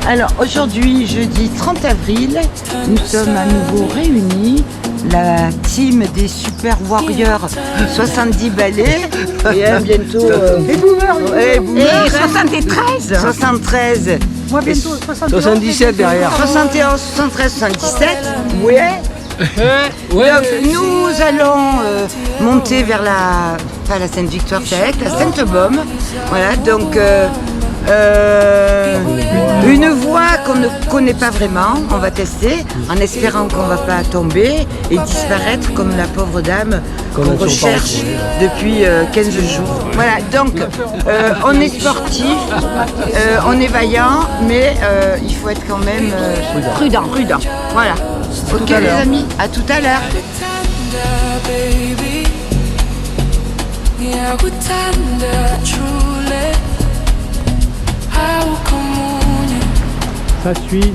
Alors aujourd'hui, jeudi 30 avril, nous sommes à nouveau réunis, la team des Super Warriors 70 balais et bientôt Et Boomer, et 73 Moi bientôt 77 derrière. 71, 73, 77. Ouais. Donc, nous allons monter vers pas la Sainte-Victoire, c'est avec la Sainte-Baume. Voilà, donc une voie qu'on ne connaît pas vraiment, on va tester en espérant qu'on ne va pas tomber et disparaître comme la pauvre dame qu'on recherche depuis 15 jours. Voilà, donc on est sportif, on est vaillant, mais il faut être quand même prudent. Voilà. Ok les amis, à tout à l'heure. Ça suit.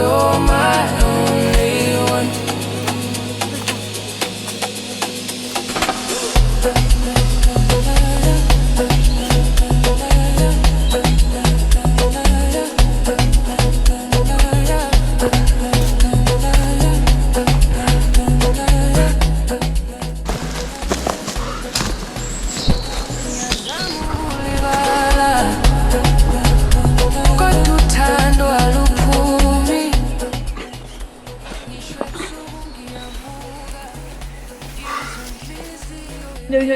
You're my only one.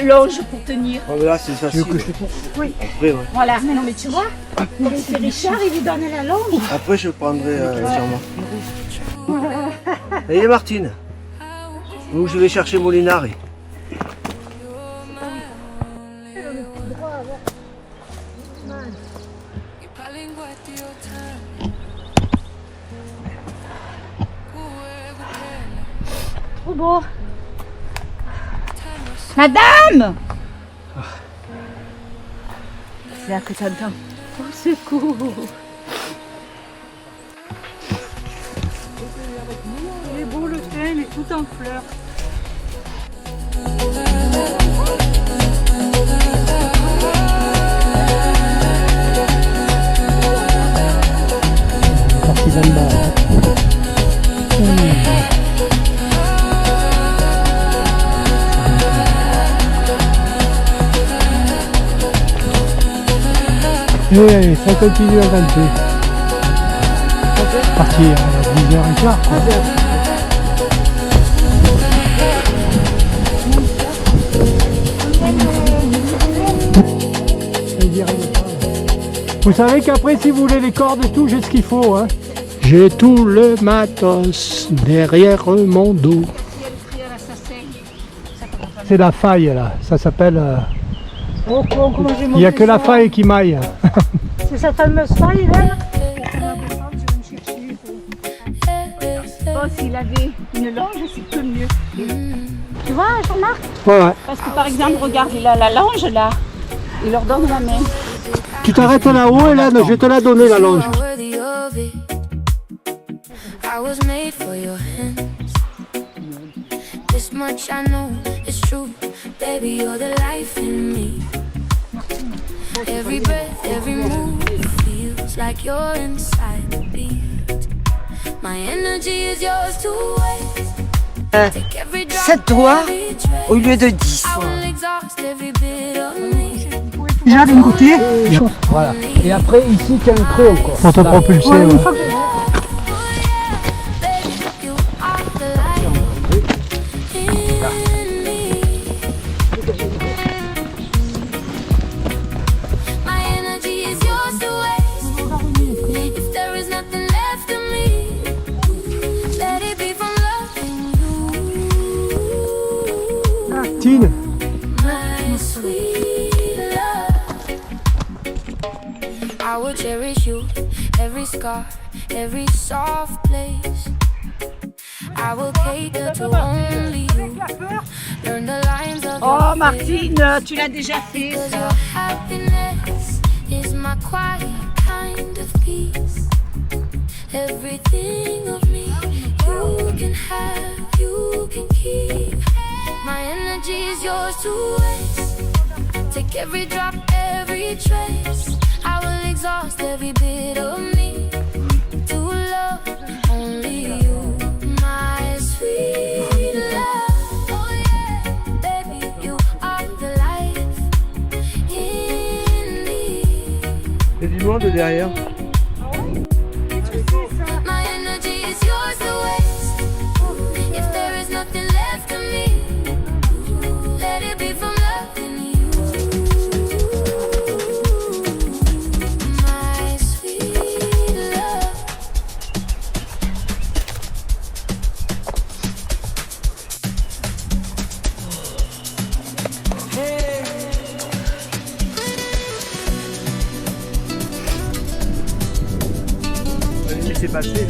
le longe pour tenir. Oh, là c'est facile. Oui. Après, ouais. Voilà, mais non mais tu vois, c'est Richard, il lui donne la longe. Après je prendrai sûrement. Et Martine, où je vais chercher Molinari. Trop beau. Madame! C'est là que t'entends. Au secours! Il est beau le train, il est tout en fleurs. Oui, ça continue à grimper. Partir à 10h15. Vous savez qu'après, si vous voulez les cordes et tout, j'ai ce qu'il faut. Hein. J'ai tout le matos derrière mon dos. C'est la faille là, ça s'appelle... Il n'y a que la faille qui maille. C'est cette fameuse faille là? Oh, s'il avait une longe, c'est peu mieux. Tu vois, Jean-Marc? Ouais. Parce que par exemple, regarde, il a la longe là. Il leur donne la main. Tu t'arrêtes là-haut et là, je vais te la donner la longe. This much I know it's true, baby, you're the life in me. Every breath, every move feels like you're inside the beat. My energy is yours to waste. 7 doigts au lieu de 10. Déjà d'une gouttière. Voilà. Et après, ici, tu as un creux encore. Pour te propulser. Ouais. Tine. I will cherish you, every scar, every soft place. I will cater to only you. Learn the lines of Oh Martine, tu l'as déjà fait. Because your happiness is my quiet kind of peace. Everything of me you can have, you can keep. My energy is yours to waste. Take every drop, every trace. I will exhaust every bit of me to love only you, my sweet love. Oh yeah, baby, you are the life in me. C'est du loin de derrière. My energy is yours to waste. If there is nothing left of me, let it be from loving you, my sweet love. Laissez passer.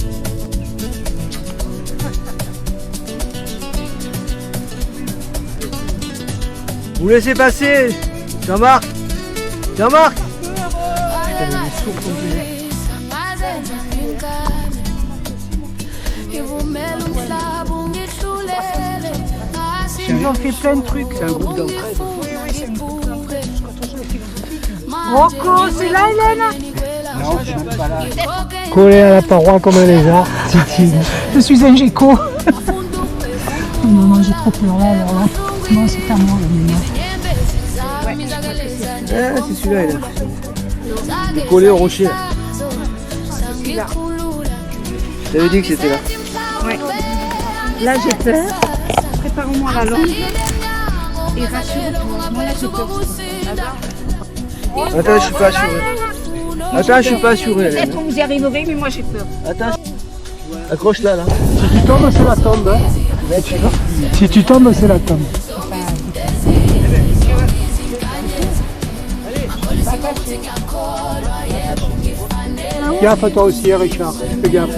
Vous laissez passer, Jean-Marc. Jean-Marc. Ils ont fait plein de trucs. C'est un groupe d'entraide. Rocco, c'est là, Hélène? Non, je suis même pas là. Collé à la paroi comme un lézard, Titi. Je suis un géco. Non, j'ai trop peur là, alors là. Non, c'est à moi, là, Ah, c'est celui-là, il est collé au rocher. J'avais dit que c'était là. Ouais. Là, j'ai peur. Préparons-moi la langue. Et rassure-toi. Moi, là, j'ai peur. Attends, je suis pas assuré. Attends, je suis pas assuré. Peut-être que vous y arriverez, mais moi, j'ai peur. Attends, accroche-la là. Si tu tombes, c'est la tombe. Hein. Si tu tombes, c'est la tombe. Gaffe toi aussi, Richard. Fais gaffe.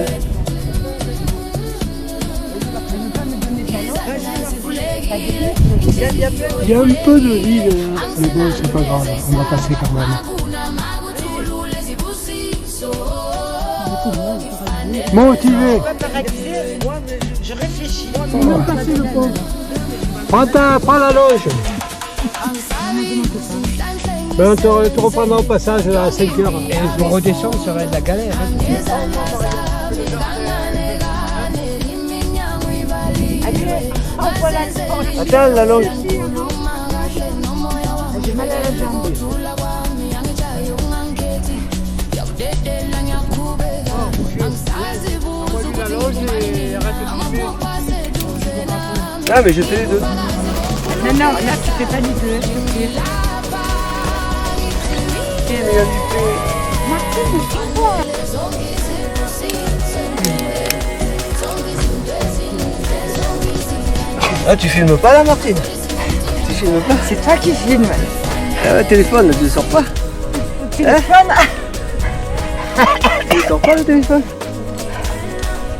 Il y a un peu de vide, mais bon, c'est pas grave, on va passer quand même. Motivé. Je réfléchis. Prends la loge. Ben, on te reprendra au passage à 5 heures. Et je redescends, ça va être la galère. Attends, la longe. Ah, mais je fais les deux. Non, non, là, tu fais pas les deux, s'il te plaît. Martine, c'est quoi? Ah, tu filmes pas là, Martine? Tu filmes pas? C'est toi qui filmes. Ah, le téléphone, ne sort pas. Téléphone. Il sort pas le téléphone.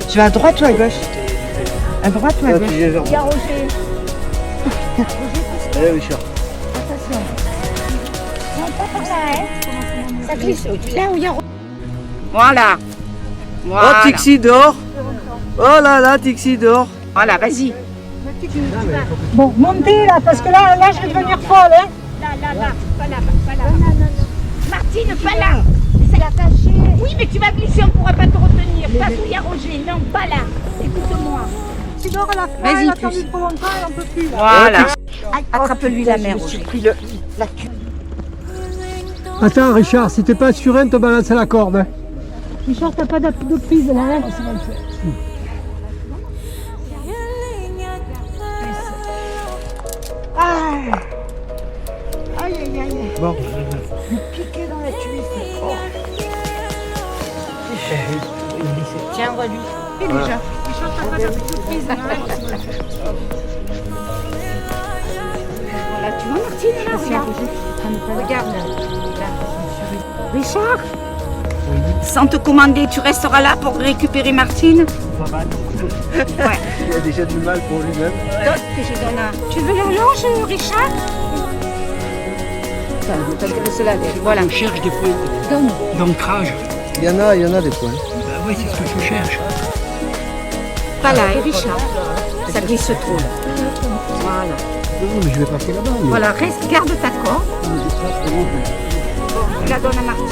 Tu vas à droite ou à gauche? À droite ou à Ah, gauche? tu viens vers Il y a moi. Roger. Allez, Richard. Attention. Non, pas par là, hein. Ça glisse. Là où il y a Roger. Voilà. Voilà. Oh, Tixi dehors. Oh là là, Tixi dehors. Voilà, vas-y. Bon, montez là, parce que là, je vais devenir folle, hein. Là, pas là, pas là. Non. Martine, pas là. C'est attaché. Oui, mais tu vas glisser, on ne pourra pas te retenir. Pas où il y a Roger, non, pas là. Écoute-moi. Tu dors à la fin, Vas-y, elle a attendu trop longtemps, elle en peut plus. Là. Voilà. Attrape-lui la mère, Roger. Attends, Richard, si t'es pas assuré, on te balance à la corde. Hein. Richard, t'as pas de prise là, hein. Ça va le faire. Aïe. Bon. Piqué dans la cuisse. Oh. Tiens, on va lui. Et déjà. Richard, t'as pas de prise là, hein. Ça va le faire. Voilà, tu vois Martine là, regarde. Richard, sans te commander, tu resteras là pour récupérer Martine. Ouais. Il a déjà du mal pour lui-même. Que je donne un... Tu veux l'horloge, Richard? Attends, parce que cela, voilà. On cherche des points d'ancrage. Il y en a des points. Bah oui, c'est ce que je cherche. Pas là, et Richard. Ça glisse trop là. Voilà. Non, mais je vais passer là-bas. Mais... Voilà, reste, garde ta corde. Je la donne à Martine.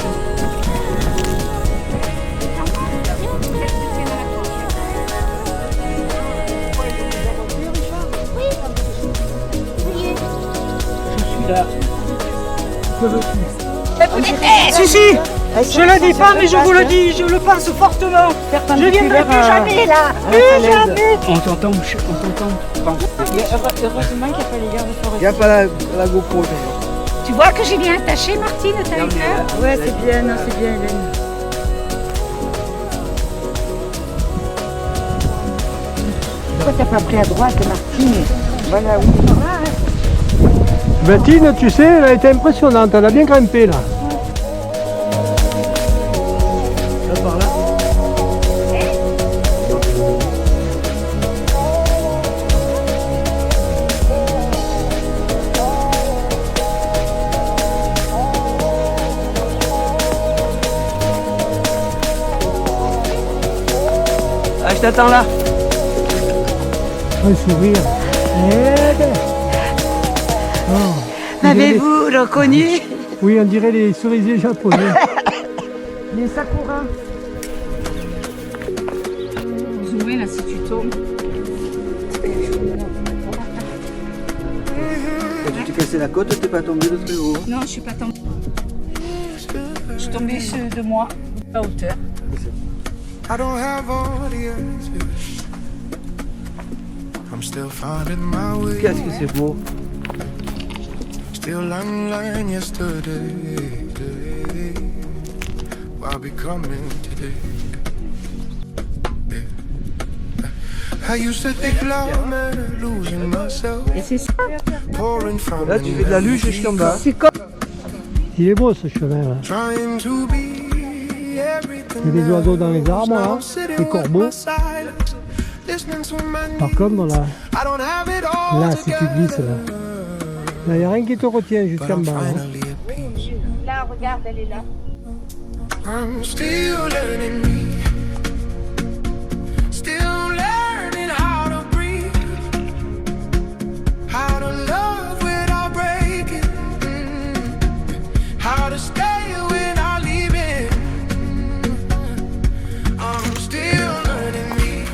Si, si, je le dis pas, mais je vous le dis, je le pense fortement. Je viendrai plus jamais là, plus jamais. On t'entend, on t'entend. Heureusement qu'il n'y a pas les gardes Il n'y a pas la GoPro. Tu vois que j'ai bien attaché, Martine, t'as eu peur? Ouais, c'est bien, non, c'est bien, Hélène. Pourquoi t'as pas pris à droite, Martine? Voilà, oui. Tine, tu sais, elle a été impressionnante, elle a bien grimpé là. Là par là. Ah, je t'attends là. Un sourire. Oh, M'avez-vous reconnu? oui, on dirait les cerisiers japonais. Les sakura. Zoomer là si tu tombes. Tu t'es cassé la côte, t'es pas tombé de très haut. Non, je suis pas tombée. Je suis tombée de moi, à hauteur. I don't have all the answers. I'm still finding my way. Qu'est-ce que c'est beau. Still online yesterday. While becoming today. Yeah. I used to think love meant losing myself. Et c'est ça. Pouring from Là, tu fais de la luge jusqu'en bas. Il est beau ce chemin là. trying to be everything. Il y a des oiseaux dans les arbres là, des corbeaux. Par contre là, si tu glisses là, il n'y a rien qui te retient jusqu'en bas. Hein. Là, regarde, elle est là. I'm still learning me. Still learning how to breathe. How to love without breaking. How to stay without leaving. I'm still learning me.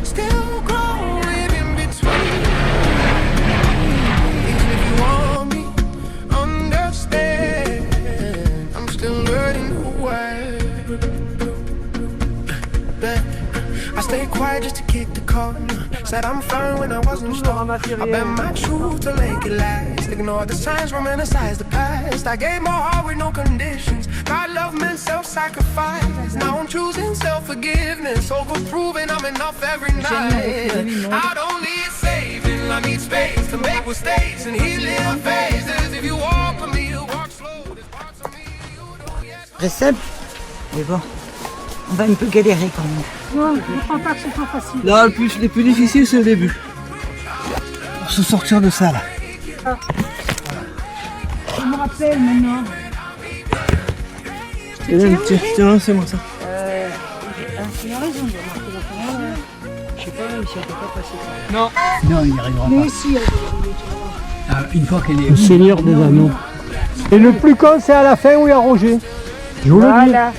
Still growing in between. Even if you want me, understand. I'm still learning who I am. I stayed quiet just to kick the corner. Said I'm fine when I wasn't strong. I bet my truth to make it last. Ignore the signs, romanticize the past. I gave my heart with no conditions. My love meant self-sacrifice. Now I'm choosing self-forgiveness over proving I'm enough every night. I don't need saving, I need space to make mistakes and healing phases. If you walk with me, you walk slow. There's parts of me you don't yet. Très simple. Mais bon, on va un peu galérer quand même. Non, je ne crois pas que ce soit facile. Là, les plus difficiles, c'est le début. Pour se sortir de ça, là. Je me rappelle maintenant. Tiens, c'est moi ça. Il a raison de marquer la première. Je sais pas si elle peut pas passer. Non, il n'y arrivera Mais pas. si, elle Une fois qu'elle est... Le Seigneur des Anneaux. Et le plus con, c'est à la fin où il y a Roger. Je vous le dis. Voilà.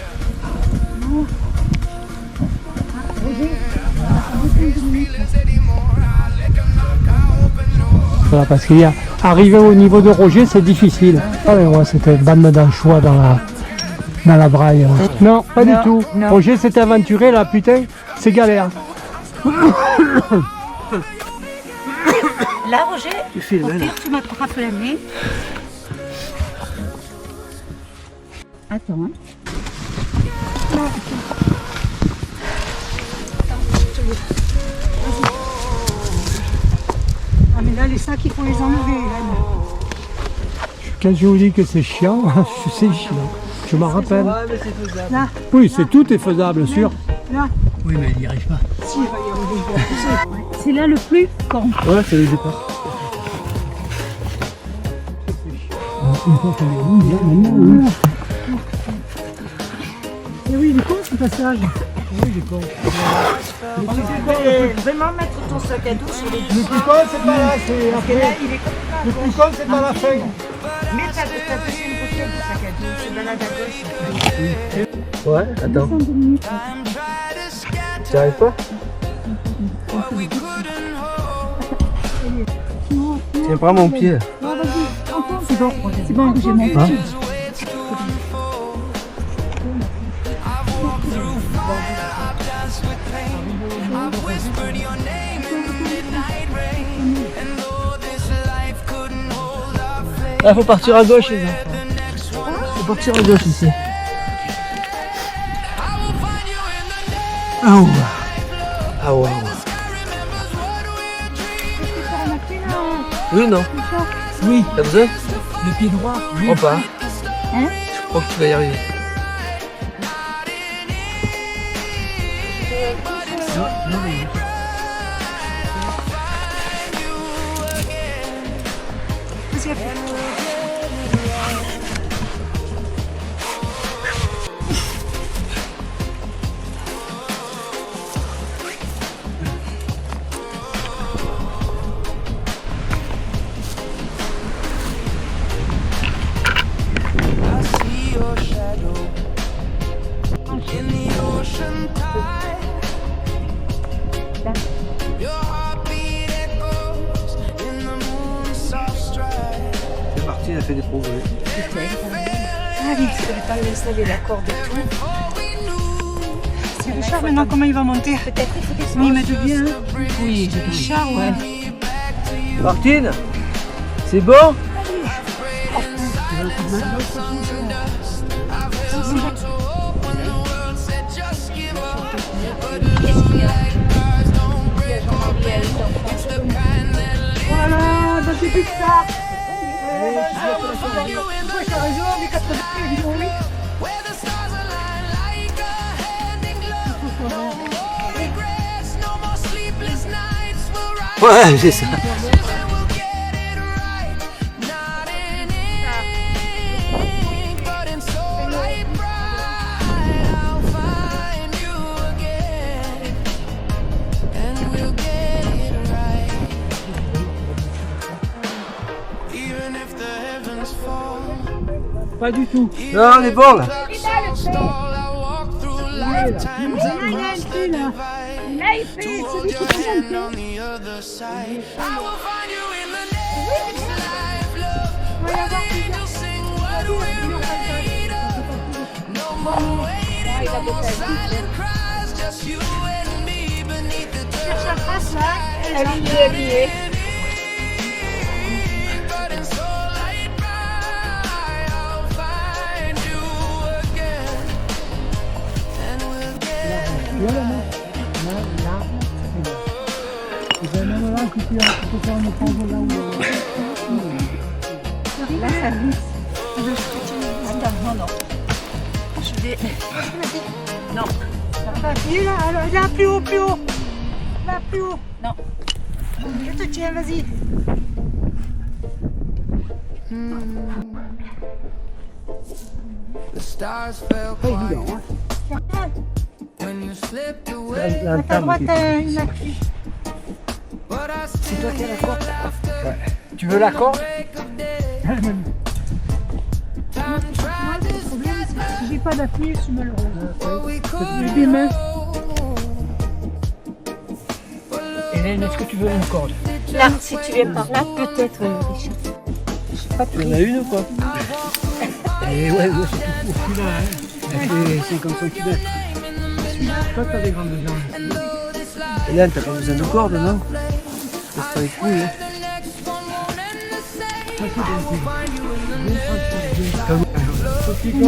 Voilà, parce qu'il y a arriver au niveau de Roger, c'est difficile. Ah mais moi, c'était bande d'anchois dans la braille. Hein. Non, pas du tout. non. Roger s'est aventuré là, putain, c'est galère. Là, Roger, Tu filmes, au là. pire, tu m'attrapes la main. Attends, hein. Ah, mais là, les sacs, il faut les enlever. Quand je vous dis que c'est chiant, c'est chiant. Je m'en rappelle. Ouais, mais c'est faisable. Là, Oui, c'est tout est faisable, sûr. là. Oui, mais il n'y arrive pas. Si, il va y arriver. C'est là le plus con. Ouais, c'est le départ. Une fois qu'elle est rouge, là, maintenant, oui. Mais oui, il est con ce passage. Oui, il est con. Vraiment mettre ton sac à dos sur les Le plus con, c'est pas là, c'est après. Le plus con, c'est pas la fin. Mets ta deuxième pochette du sac à dos, tu balades à gauche. Ouais, attends. Tu arrives pas? Tiens, prends mon pied. Non, vas-y, encore. C'est bon, j'ai mon Hein? pied. Ah, faut partir à gauche, les enfants. Faut partir à gauche ici. Ah ouais. Ah ouais. Oui, non. Oui. T'as besoin? Le pied droit. Je crois pas. Hein? Je crois que tu vas y arriver. C'est parti, il a fait des progrès. Allez, je vais pas l'installer la corde et tout. C'est Richard maintenant comment il va monter. Peut-être il faut descendre. Mais il met bien. Oui, Richard, ouais. Martine, c'est bon? Voilà, bah c'est plus que ça. T'as raison, les 80, ils disent oui. Ouais, j'ai ça. Pas du tout. Non, on est bon là. Là, il fait celui qui fait un peu. Cherche la trace là, elle y est. Là, ça glisse. Attends, non. Je vais... Non. Il est là, là, plus haut, plus haut. Là, plus haut. Non. Je te tiens, vas-y. À ta droite, une appui. C'est toi qui as la corde? Ouais. Tu veux la corde? Si j'ai pas d'appui, je suis malheureuse. J'ai des mains. Hélène, est-ce que tu veux une corde? Là, si tu viens par là, peut-être, Richard. Je sais pas. Il y en a une ou quoi? Et ouais, c'est tout court celui-là, hein. Elle fait 50 cm. Toi, t'as des grandes jambes. Hélène, t'as pas besoin de corde, non? Reste avec lui, hein.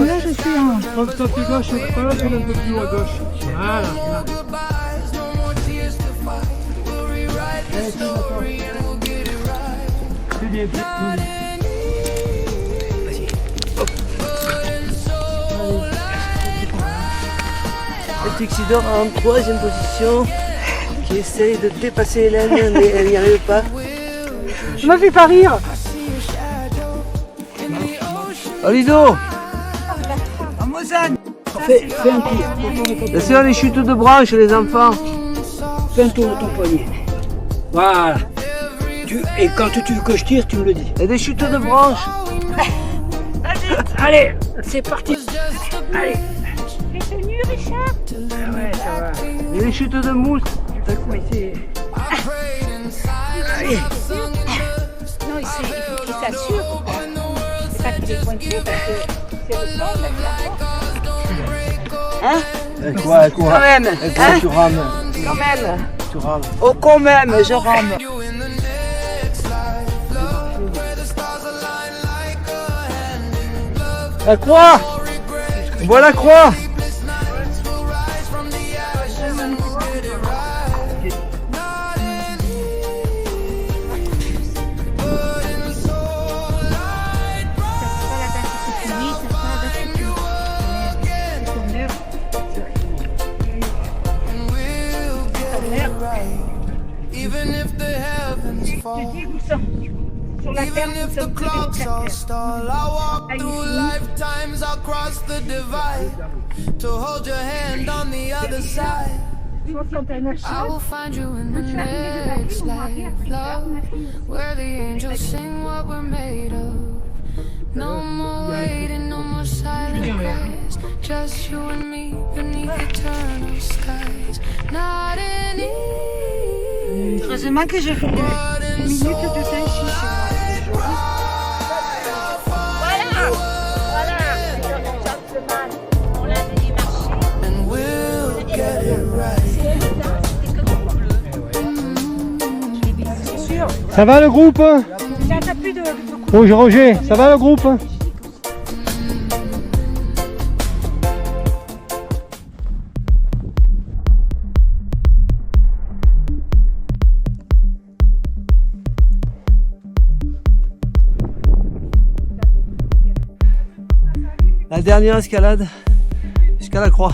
Là, je suis en... Prends ton pied gauche, un peu plus haut à gauche. Voilà. C'est bien. Le Tuxidor en 3e position, qui essaye de dépasser Hélène, mais elle n'y arrive pas. Je me fais pas rire. Oh Ludo! En Mozane. Fais un tour. Laissez les chutes de branches, les enfants. Fais un tour de ton poignet. Voilà. Et quand tu veux que je tire, tu me le dis. Et des chutes de branches. Allez, c'est parti. Allez. T'es tenu, Richard? Ouais, ça va. Et des chutes de mousse. T'as quoi ici? Allez. Non, il faut qu'il s'assure. C'est pas qu'il est pointu parce que c'est le temps de la Hein? Quoi, Quand même. Hein? tu rames. Quand même. Tu rames. Oh, quand même, je rame. La croix. On voit la croix. Even if the heavens fall, Sur la terre, even nous if the sommes que des clocks all locataires. stall, I walk through lifetimes across the divide to hold your hand on the other side. I will find you in the next life, love, where the angels sing what we're made of. No more waiting, no more silent cries, just you and me beneath eternal skies. Not an easy. Heureusement que j'ai fait une minute de Saint-Chi. And we'll get it right. Ça va le groupe? T'as plus de... Roger, ça va le groupe? La dernière escalade jusqu'à la croix.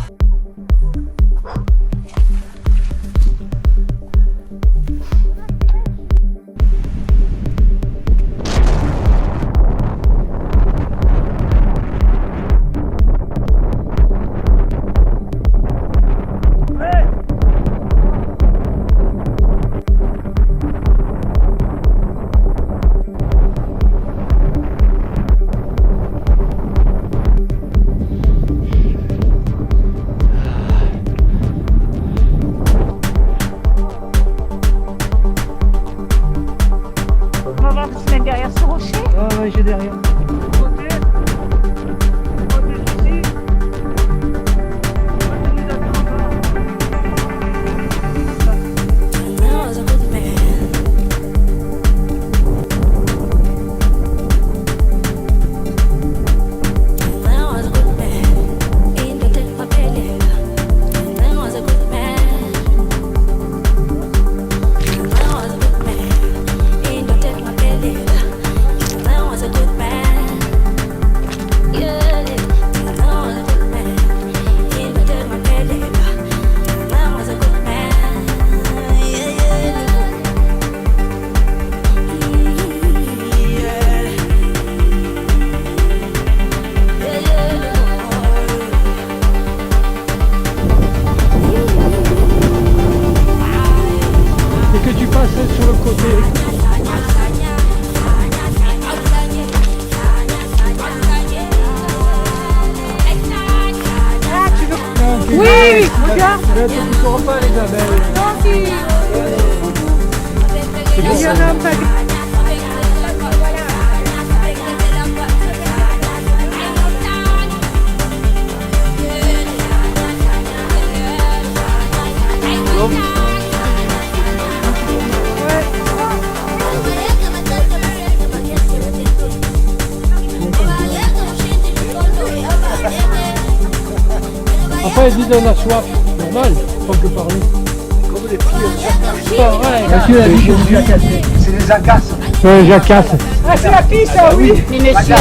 On va voir de se mettre derrière ce rocher. Ah ouais, j'ai derrière. Et que tu passes sur le côté. Oui, regarde. Là, tu ne sauras pas les abeilles. C'est bon, Il y en a pas. Après, ils disent on a soif. Normal, faut que parler. Comme les pieds. Pas vrai. C'est des acasses. Ouais, jacasse. Ah, c'est la piste, ça, oui. Mais monsieur...